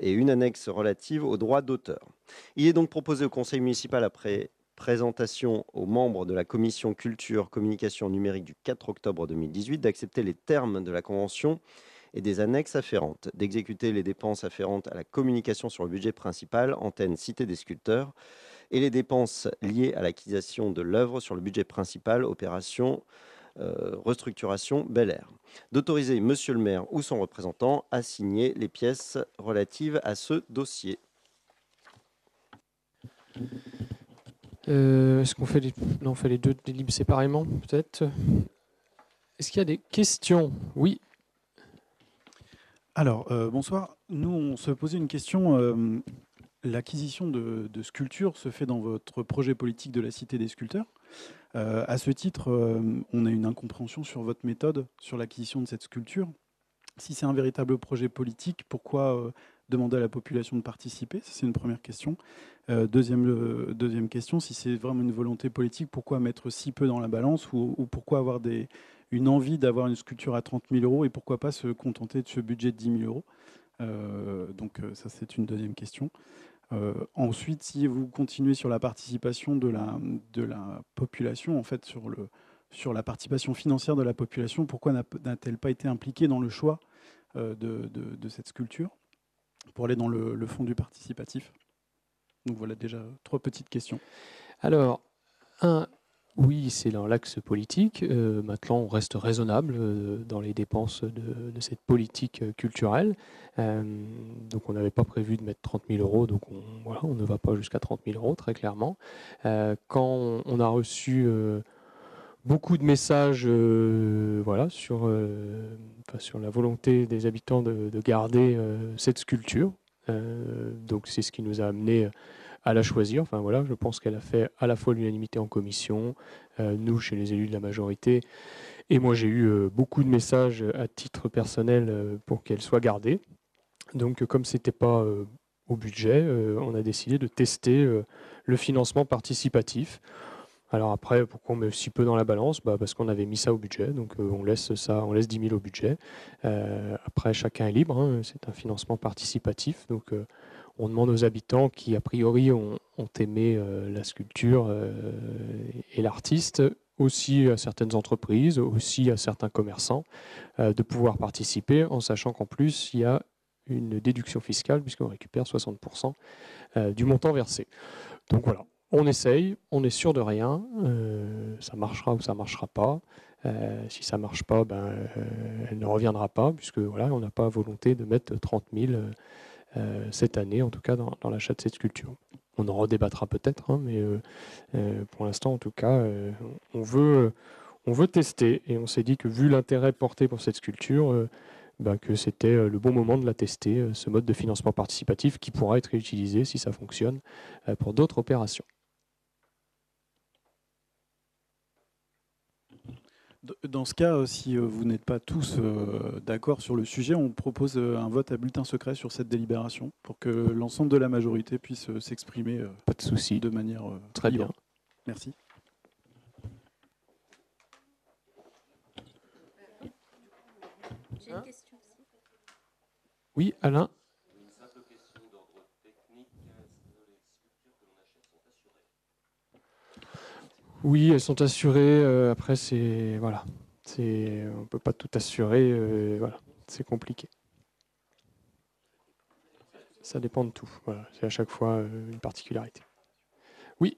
et une annexe relative aux droits d'auteur. Il est donc proposé au conseil municipal, après présentation aux membres de la commission culture communication numérique du 4 octobre 2018, d'accepter les termes de la convention et des annexes afférentes, d'exécuter les dépenses afférentes à la communication sur le budget principal, antenne Cité des Sculpteurs, et les dépenses liées à l'acquisition de l'œuvre sur le budget principal, opération restructuration Bel Air. D'autoriser Monsieur le maire ou son représentant à signer les pièces relatives à ce dossier. Est-ce qu'on fait les... Non, on fait les deux délibres séparément, peut-être. Est-ce qu'il y a des questions? Oui. Alors, bonsoir. Nous, on se posait une question. L'acquisition de sculptures se fait dans votre projet politique de la Cité des Sculpteurs. À ce titre, on a une incompréhension sur votre méthode, sur l'acquisition de cette sculpture. Si c'est un véritable projet politique, pourquoi demander à la population de participer? C'est une première question. Deuxième question, si c'est vraiment une volonté politique, pourquoi mettre si peu dans la balance ou pourquoi avoir une envie d'avoir une sculpture à 30 000 € et pourquoi pas se contenter de ce budget de 10 000 €? Donc ça, c'est une deuxième question. Ensuite, si vous continuez sur la participation de la population, en fait, sur la participation financière de la population, pourquoi n'a-t-elle pas été impliquée dans le choix de cette sculpture pour aller dans le fond du participatif? Donc voilà déjà 3 petites questions. Alors, oui, c'est dans l'axe politique. Maintenant, on reste raisonnable dans les dépenses de cette politique culturelle. Donc, on n'avait pas prévu de mettre 30 000 €, donc on ne va pas jusqu'à 30 000 €, très clairement. Quand on a reçu beaucoup de messages sur la volonté des habitants de garder cette sculpture, donc c'est ce qui nous a amené à la choisir. Enfin voilà, je pense qu'elle a fait à la fois l'unanimité en commission, nous chez les élus de la majorité, et moi j'ai eu beaucoup de messages à titre personnel pour qu'elle soit gardée. Donc comme c'était pas au budget, on a décidé de tester le financement participatif. Alors après, pourquoi on met si peu dans la balance? Parce qu'on avait mis ça au budget, donc on laisse 10 000 au budget. Après, chacun est libre, hein, c'est un financement participatif, donc on demande aux habitants qui, a priori, ont aimé la sculpture et l'artiste, aussi à certaines entreprises, aussi à certains commerçants, de pouvoir participer, en sachant qu'en plus, il y a une déduction fiscale, puisqu'on récupère 60% du montant versé. Donc voilà. On essaye, on est sûr de rien, ça marchera ou ça ne marchera pas. Si ça ne marche pas, elle ne reviendra pas, puisque voilà, on n'a pas volonté de mettre 30 000 cette année, en tout cas dans l'achat de cette sculpture. On en redébattra peut-être, hein, mais pour l'instant, en tout cas, on veut tester. Et on s'est dit que vu l'intérêt porté pour cette sculpture, que c'était le bon moment de la tester, ce mode de financement participatif qui pourra être réutilisé, si ça fonctionne, pour d'autres opérations. Dans ce cas, si vous n'êtes pas tous d'accord sur le sujet, on propose un vote à bulletin secret sur cette délibération pour que l'ensemble de la majorité puisse s'exprimer pas de souci, de manière très libre. bien. Merci. J'ai une question aussi. Oui, Alain. Une simple question d'ordre technique. Est-ce que les sculptures que l'on achète sont assurées? Oui, elles sont assurées. Après, on ne peut pas tout assurer. Voilà, c'est compliqué. Ça dépend de tout. Voilà, c'est à chaque fois une particularité. Oui,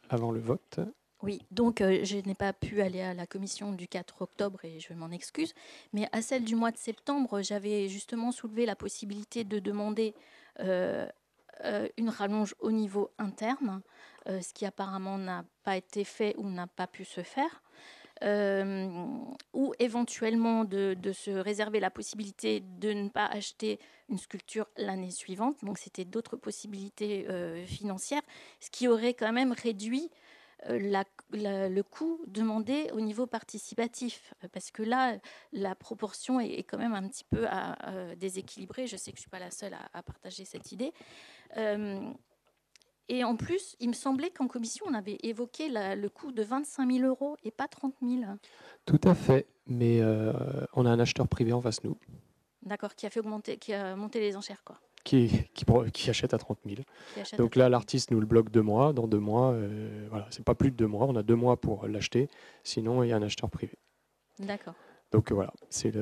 avant le vote. Oui, donc je n'ai pas pu aller à la commission du 4 octobre et je m'en excuse. Mais à celle du mois de septembre, j'avais justement soulevé la possibilité de demander une rallonge au niveau interne, ce qui apparemment n'a pas été fait ou n'a pas pu se faire. Ou éventuellement de se réserver la possibilité de ne pas acheter une sculpture l'année suivante. Donc c'était d'autres possibilités financières, ce qui aurait quand même réduit le coût demandé au niveau participatif. Parce que là, la proportion est quand même un petit peu déséquilibrée. Je sais que je ne suis pas la seule à partager cette idée. Et en plus, il me semblait qu'en commission, on avait évoqué le coût de 25 000 € et pas 30 000. Tout à fait, mais on a un acheteur privé en face de nous D'accord, qui a monté les enchères, quoi. qui achète à 30 000. Donc là, l'artiste nous le bloque 2 mois. Dans 2 mois, voilà, c'est pas plus de 2 mois. On a 2 mois pour l'acheter. Sinon, il y a un acheteur privé. D'accord. Donc voilà, c'est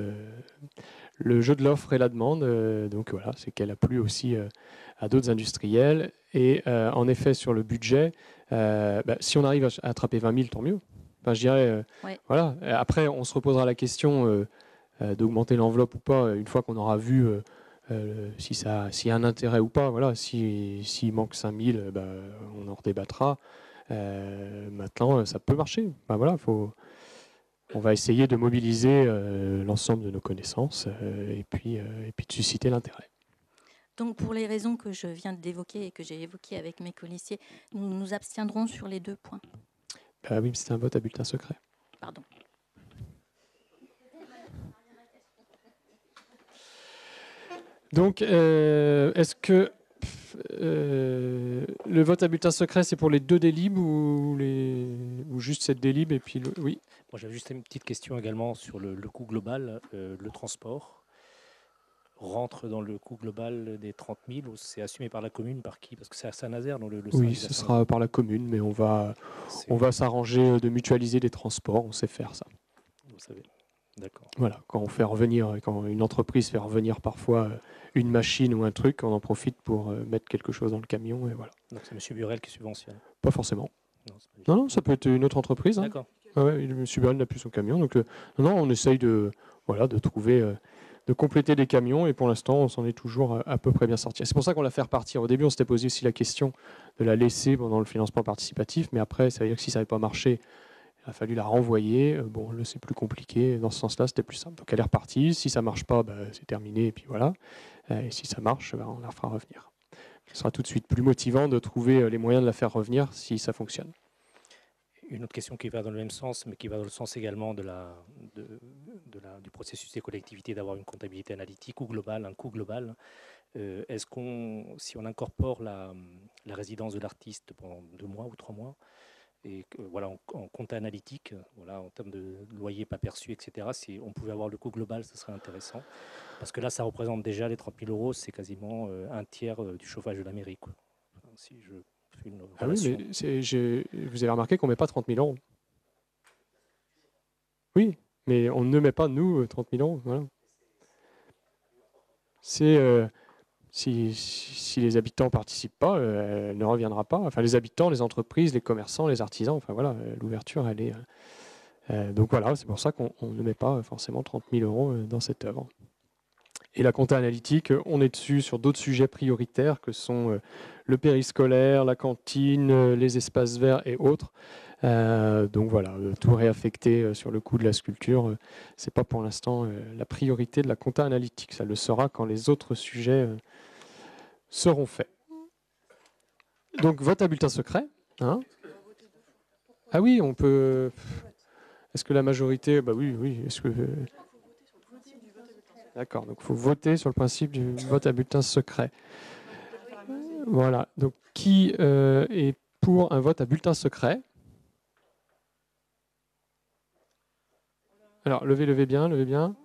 le jeu de l'offre et la demande. Donc voilà, c'est qu'elle a plu aussi à d'autres industriels. Et en effet, sur le budget, si on arrive à attraper 20 000, tant mieux. Enfin, je dirais, voilà. Après, on se reposera la question d'augmenter l'enveloppe ou pas une fois qu'on aura vu s'il y a un intérêt ou pas. Voilà. S'il manque 5 000, on en redébattra. Maintenant, ça peut marcher. Voilà, on va essayer de mobiliser l'ensemble de nos connaissances et puis de susciter l'intérêt. Donc, pour les raisons que je viens d'évoquer et que j'ai évoquées avec mes colistiers, nous nous abstiendrons sur les 2 points. Oui, mais c'est un vote à bulletin secret. Pardon. Donc, est-ce que le vote à bulletin secret, c'est pour les 2 délibs ou juste cette délib et puis oui. Moi, j'avais juste une petite question également sur le coût global. Le transport rentre dans le coût global des 30 000 ou c'est assumé par la commune, par qui? Parce que c'est à Saint-Nazaire dans le Oui, ce sera par la commune, mais on va s'arranger de mutualiser les transports. On sait faire ça. Vous savez. D'accord. Voilà, quand une entreprise fait revenir parfois une machine ou un truc, on en profite pour mettre quelque chose dans le camion et voilà. Donc c'est M. Burel qui subventionne? Pas forcément. Non, ça peut être une autre entreprise. Hein. D'accord. M. Burel n'a plus son camion, donc on essaye de trouver, de compléter des camions et pour l'instant, on s'en est toujours à peu près bien sorti. C'est pour ça qu'on l'a fait repartir. Au début, on s'était posé aussi la question de la laisser pendant le financement participatif, mais après, ça veut dire que si ça n'avait pas marché, il a fallu la renvoyer. Bon, là, c'est plus compliqué. Dans ce sens-là, c'était plus simple. Donc, elle est repartie. Si ça ne marche pas, c'est terminé. Et puis voilà. Et si ça marche, on la fera revenir. Ce sera tout de suite plus motivant de trouver les moyens de la faire revenir si ça fonctionne. Une autre question qui va dans le même sens, mais qui va dans le sens également du processus des collectivités d'avoir une comptabilité analytique ou globale, un coût global. Est-ce si on incorpore la résidence de l'artiste pendant 2 mois ou 3 mois, et voilà, en compte analytique, voilà, en termes de loyer pas perçu, etc., si on pouvait avoir le coût global, ce serait intéressant. Parce que là, ça représente déjà les 30 000 €, c'est quasiment un tiers du chauffage de la mairie, quoi. Enfin, si je fais une relation. Oui, mais vous avez remarqué qu'on ne met pas 30 000 €. Oui, mais on ne met pas, nous, 30 000 €. Voilà. C'est... Si les habitants ne participent pas, elle ne reviendra pas. Enfin, les habitants, les entreprises, les commerçants, les artisans, enfin voilà, l'ouverture, elle est... donc voilà, c'est pour ça qu'on ne met pas forcément 30 000 € dans cette œuvre. Et la compta analytique, on est dessus sur d'autres sujets prioritaires que sont le périscolaire, la cantine, les espaces verts et autres. Donc voilà, tout réaffecté sur le coût de la sculpture, c'est pas pour l'instant la priorité de la compta analytique. Ça le sera quand les autres sujets seront faits. Donc vote à bulletin secret. Hein. Ah oui, on peut... Est-ce que la majorité... Bah oui. Est-ce que... D'accord, donc il faut voter sur le principe du vote à bulletin secret. Voilà, donc qui est pour un vote à bulletin secret? Alors, levez bien.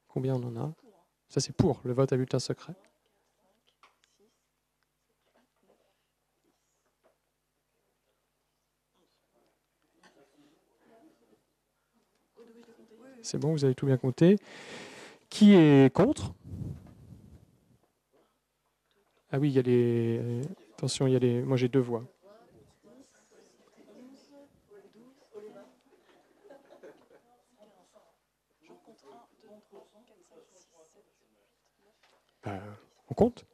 Combien on en a? Ça, c'est pour le vote à bulletin secret. C'est bon, vous avez tout bien compté. Qui est contre? Ah oui, il y a les... Attention, il y a les... Moi, j'ai 2 voix. On compte?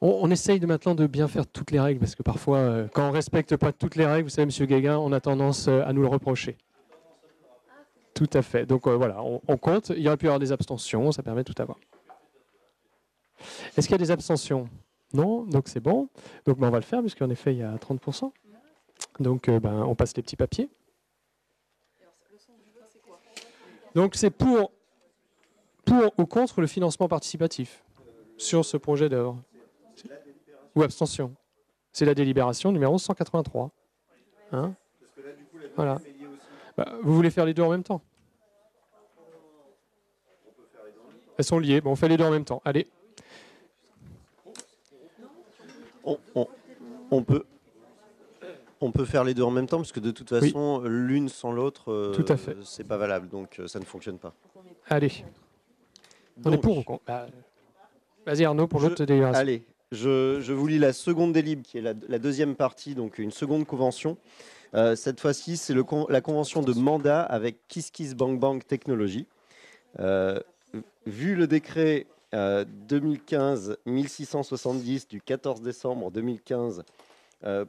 On essaye maintenant de bien faire toutes les règles, parce que parfois, quand on ne respecte pas toutes les règles, vous savez, M. Guéguin, on a tendance à nous le reprocher. Tout à fait. Donc voilà, on compte. Il y aurait pu y avoir des abstentions, ça permet de tout avoir. Est-ce qu'il y a des abstentions? Non, donc c'est bon. Donc on va le faire, puisqu'en effet, il y a 30%. Donc on passe les petits papiers. Donc c'est pour ou contre le financement participatif sur ce projet d'œuvre. Ou abstention. C'est la délibération numéro 183. Hein? Voilà. Vous voulez faire les deux en même temps? Elles sont liées. Bon, on fait les deux en même temps. Allez. On peut faire les deux en même temps, parce que de toute façon, l'une sans l'autre, c'est pas valable, donc ça ne fonctionne pas. Allez. On est pour ou contre? Vas-y Arnaud, pour l'autre délibération. Allez, je vous lis la seconde délib, qui est la deuxième partie, donc une seconde convention. Cette fois-ci, c'est la convention de mandat avec KissKissBankBank Technologies. Vu le décret 2015-1670 du 14 décembre 2015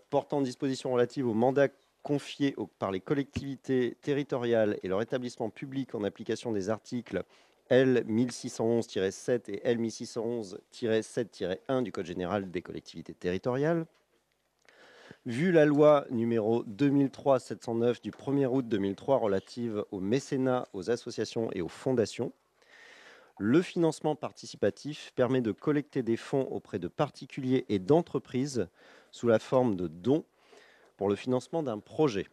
portant dispositions relatives aux mandats confiés par les collectivités territoriales et leur établissement public en application des articles L 1611-7 et L 1611-7-1 du Code général des collectivités territoriales. Vu la loi numéro 2003-709 du 1er août 2003 relative au mécénat, aux associations et aux fondations, le financement participatif permet de collecter des fonds auprès de particuliers et d'entreprises sous la forme de dons pour le financement d'un projet.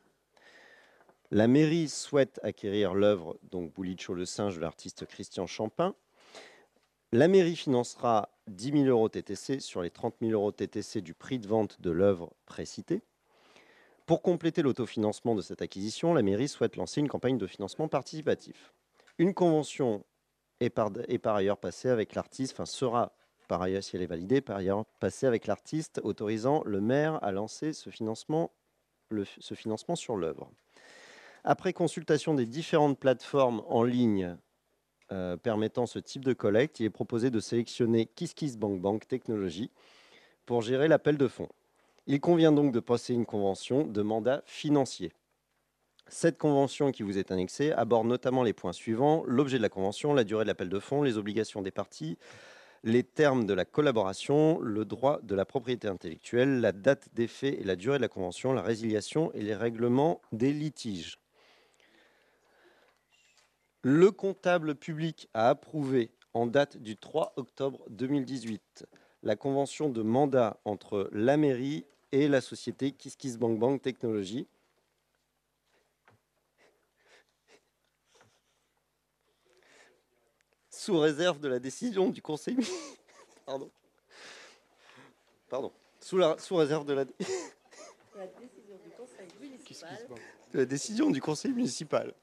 La mairie souhaite acquérir l'œuvre Boulicho le singe de l'artiste Christian Champin. La mairie financera 10 000 euros TTC sur les 30 000 euros TTC du prix de vente de l'œuvre précitée. Pour compléter l'autofinancement de cette acquisition, la mairie souhaite lancer une campagne de financement participatif. Une convention est par ailleurs passée avec l'artiste, sera par ailleurs, si elle est validée, par ailleurs passée avec l'artiste, autorisant le maire à lancer ce financement sur l'œuvre. Après consultation des différentes plateformes en ligne permettant ce type de collecte, il est proposé de sélectionner KissKissBankBank Technologies pour gérer l'appel de fonds. Il convient donc de passer une convention de mandat financier. Cette convention qui vous est annexée aborde notamment les points suivants: l'objet de la convention, la durée de l'appel de fonds, les obligations des parties, les termes de la collaboration, le droit de la propriété intellectuelle, la date d'effet et la durée de la convention, la résiliation et les règlements des litiges. Le comptable public a approuvé en date du 3 octobre 2018 la convention de mandat entre la mairie et la société KissKissBankBank Technologies. Sous réserve de la décision du conseil sous réserve de la décision du conseil municipal.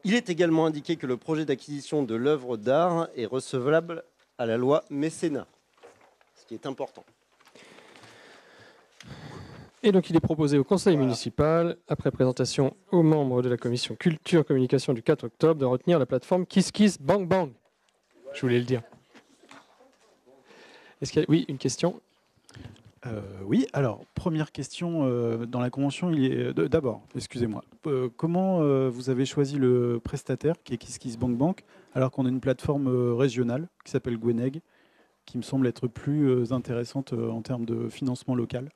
Il est également indiqué que le projet d'acquisition de l'œuvre d'art est recevable à la loi mécénat, ce qui est important. Et donc il est proposé au conseil municipal, après présentation aux membres de la commission culture communication du 4 octobre, de retenir la plateforme KissKissBankBank. Je voulais le dire. Est-ce qu'il y a... Oui, une question. Oui, alors, première question, dans la convention, d'abord, excusez-moi, comment vous avez choisi le prestataire qui est KissKissBankBank, alors qu'on a une plateforme régionale qui s'appelle Gweneg, qui me semble être plus intéressante en termes de financement local?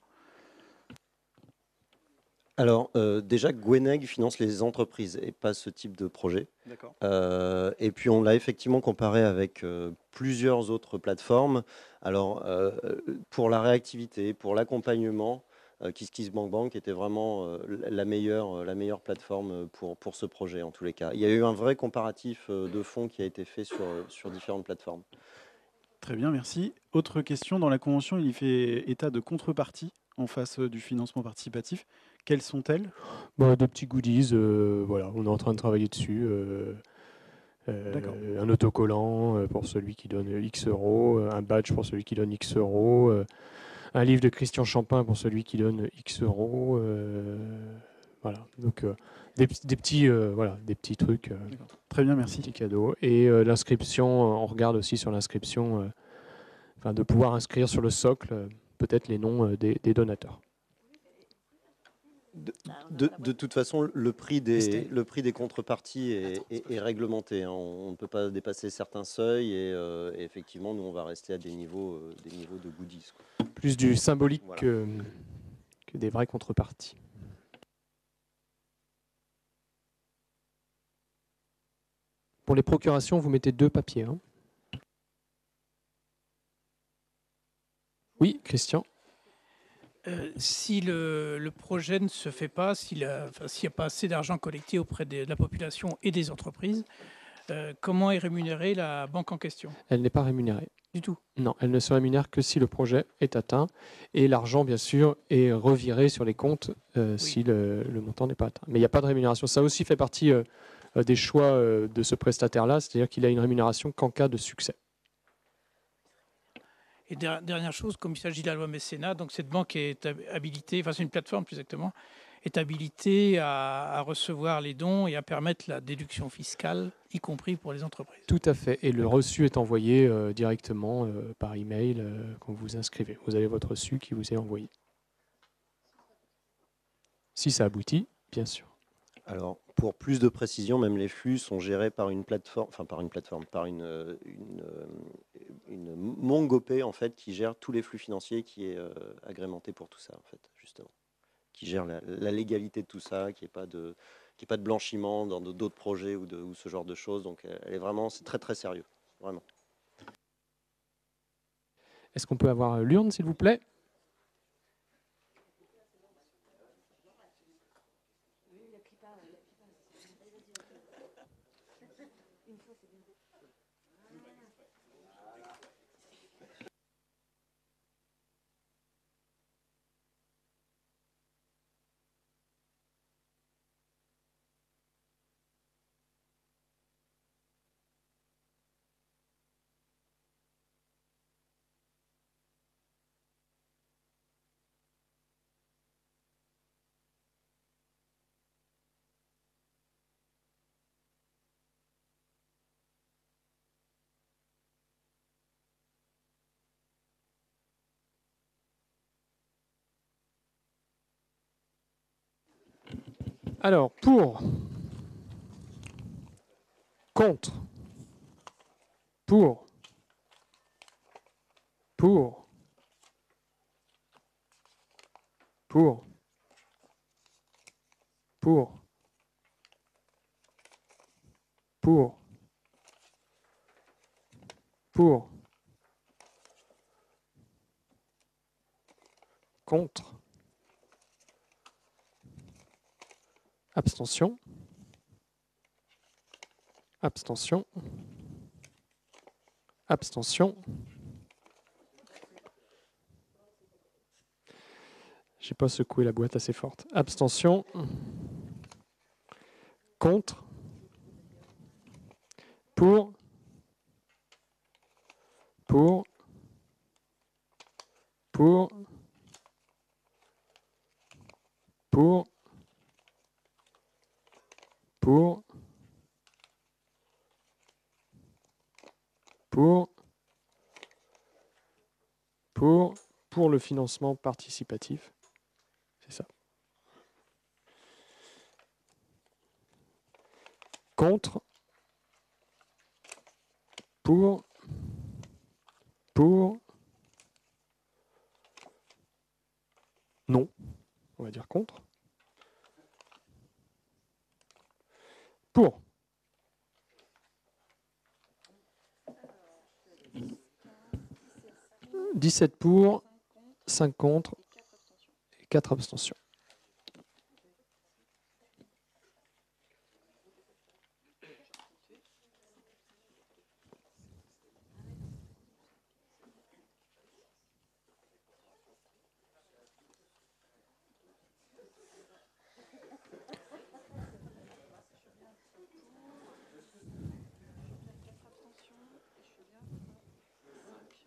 Alors, déjà, Gweneg finance les entreprises et pas ce type de projet. D'accord. Et puis, on l'a effectivement comparé avec plusieurs autres plateformes. Alors, pour la réactivité, pour l'accompagnement, KissKissBankBank était vraiment la meilleure plateforme pour ce projet, en tous les cas. Il y a eu un vrai comparatif de fonds qui a été fait sur différentes plateformes. Très bien, merci. Autre question, dans la convention, il y fait état de contreparties en face du financement participatif. Quelles sont-elles? Des petits goodies, voilà, on est en train de travailler dessus. Un autocollant pour celui qui donne X euros, un badge pour celui qui donne X euros, un livre de Christian Champin pour celui qui donne X euros. Voilà, donc des petits trucs. Très bien, merci. Des petits cadeaux. Et l'inscription, on regarde aussi sur l'inscription, de pouvoir inscrire sur le socle peut-être les noms des donateurs. De toute façon, le prix des contreparties est réglementé, hein. On ne peut pas dépasser certains seuils et effectivement, nous, on va rester à des niveaux de goodies, quoi. Plus du symbolique Voilà. que des vraies contreparties. Pour les procurations, vous mettez 2 papiers, hein. Oui, Christian. Si le projet ne se fait pas, s'il n'y a pas assez d'argent collecté auprès de la population et des entreprises, comment est rémunérée la banque en question? Elle n'est pas rémunérée. Du tout. Non, elle ne se rémunère que si le projet est atteint et l'argent, bien sûr, est reviré sur les comptes si le montant n'est pas atteint. Mais il n'y a pas de rémunération. Ça aussi fait partie des choix de ce prestataire-là, c'est-à-dire qu'il a une rémunération qu'en cas de succès. Et dernière chose, comme il s'agit de la loi mécénat, donc cette banque est habilitée, enfin c'est une plateforme plus exactement, est habilitée à recevoir les dons et à permettre la déduction fiscale, y compris pour les entreprises. Tout à fait. Et le reçu est envoyé directement par email quand vous vous inscrivez. Vous avez votre reçu qui vous est envoyé. Si ça aboutit, bien sûr. Alors, pour plus de précision, même les flux sont gérés par une plateforme, une MongoPay en fait, qui gère tous les flux financiers, qui est agrémenté pour tout ça, en fait, justement, qui gère la légalité de tout ça, qui n'est pas de blanchiment dans d'autres projets ou ce genre de choses. Donc, elle est vraiment, c'est très très sérieux, vraiment. Est-ce qu'on peut avoir l'urne, s'il vous plaît ? Alors, pour, contre, pour, pour, pour, pour, pour, pour, contre, abstention, abstention, abstention. Je n'ai pas secoué la boîte assez forte. Abstention, contre, pour, pour, pour, pour, pour, pour le financement participatif. C'est ça. Contre, pour, non, on va dire contre. Pour. « 17 pour, 5 contre et 4 abstentions. »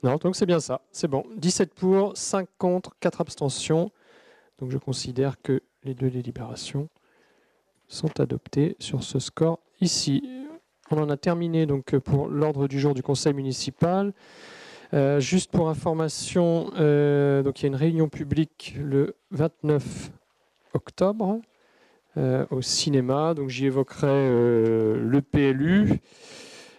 Non, donc c'est bien ça, c'est bon. 17 pour, 5 contre, 4 abstentions. Donc je considère que les 2 délibérations sont adoptées sur ce score ici. On en a terminé donc pour l'ordre du jour du conseil municipal. Juste pour information, donc il y a une réunion publique le 29 octobre au cinéma. Donc j'y évoquerai le PLU,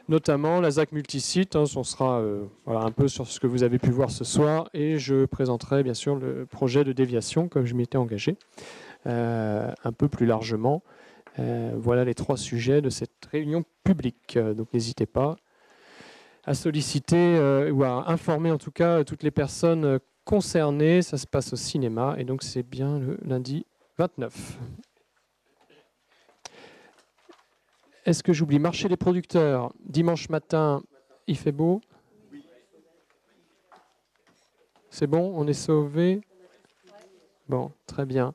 notamment la ZAC multisite. On sera voilà, un peu sur ce que vous avez pu voir ce soir, et je présenterai bien sûr le projet de déviation comme je m'y étais engagé un peu plus largement. Voilà les 3 sujets de cette réunion publique. Donc n'hésitez pas à solliciter ou à informer en tout cas toutes les personnes concernées. Ça se passe au cinéma et donc c'est bien le lundi 29. Est-ce que j'oublie marché des producteurs? Dimanche matin, il fait beau? C'est bon, on est sauvé? Bon, très bien.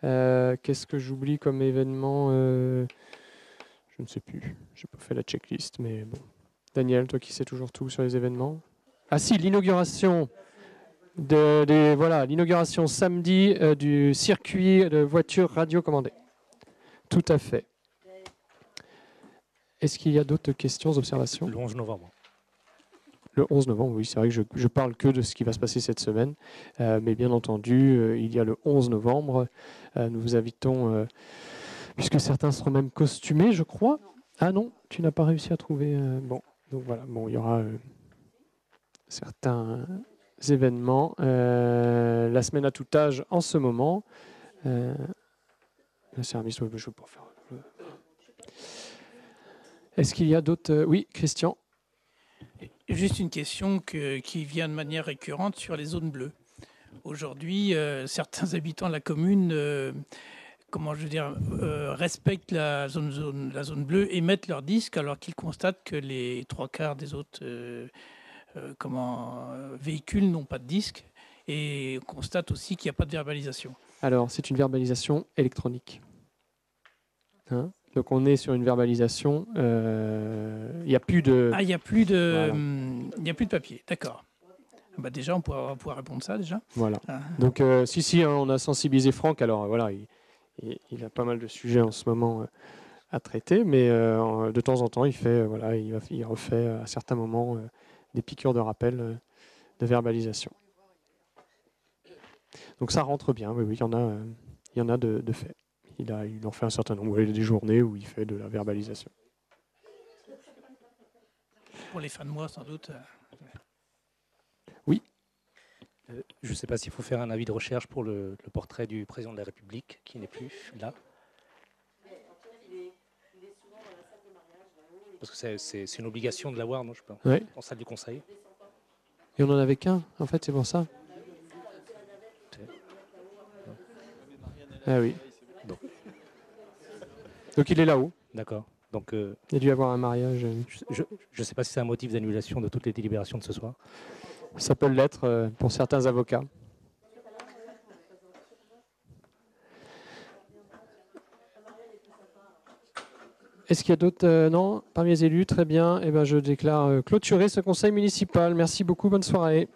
Qu'est-ce que j'oublie comme événement? Je ne sais plus. Je n'ai pas fait la checklist, mais bon. Daniel, toi qui sais toujours tout sur les événements. Ah si, l'inauguration voilà, l'inauguration samedi du circuit de voitures radiocommandées. Tout à fait. Est-ce qu'il y a d'autres questions, observations? Le 11 novembre. Le 11 novembre, oui, c'est vrai que je parle que de ce qui va se passer cette semaine. Mais bien entendu, il y a le 11 novembre. Nous vous invitons, puisque certains seront même costumés, je crois. Ah non, tu n'as pas réussi à trouver... bon, donc voilà, bon, il y aura certains événements. La semaine à tout âge en ce moment. Le service web, je vais pas faire... Est-ce qu'il y a d'autres... Oui, Christian? Juste une question qui vient de manière récurrente sur les zones bleues. Aujourd'hui, certains habitants de la commune respectent la zone bleue et mettent leur disque alors qu'ils constatent que les 3/4 des autres véhicules n'ont pas de disque, et constatent aussi qu'il n'y a pas de verbalisation. Alors, c'est une verbalisation électronique. Hein? Donc on est sur une verbalisation, il n'y a plus de... Ah, il n'y a plus de, voilà. Il n'y a plus de papier, d'accord. Bah déjà, on pourra répondre ça déjà. Voilà. Ah. Donc si, hein, on a sensibilisé Franck, alors voilà, il a pas mal de sujets en ce moment à traiter, mais de temps en temps, il refait à certains moments des piqûres de rappel de verbalisation. Donc ça rentre bien, oui, il y en a de fait. Il en fait un certain nombre. Il y a des journées où il fait de la verbalisation. Pour les fins de mois, sans doute. Oui. Je ne sais pas s'il faut faire un avis de recherche pour le portrait du président de la République, qui n'est plus là. Parce que c'est une obligation de l'avoir, non, je pense, ouais. En salle du conseil. Et on n'en avait qu'un, en fait, c'est pour ça. Ah oui. Donc il est là-haut. D'accord. Donc, il y a dû y avoir un mariage. Je ne sais pas si c'est un motif d'annulation de toutes les délibérations de ce soir. Ça peut l'être pour certains avocats. Est-ce qu'il y a d'autres non, parmi les élus? Très bien. Eh ben, je déclare clôturer ce conseil municipal. Merci beaucoup. Bonne soirée.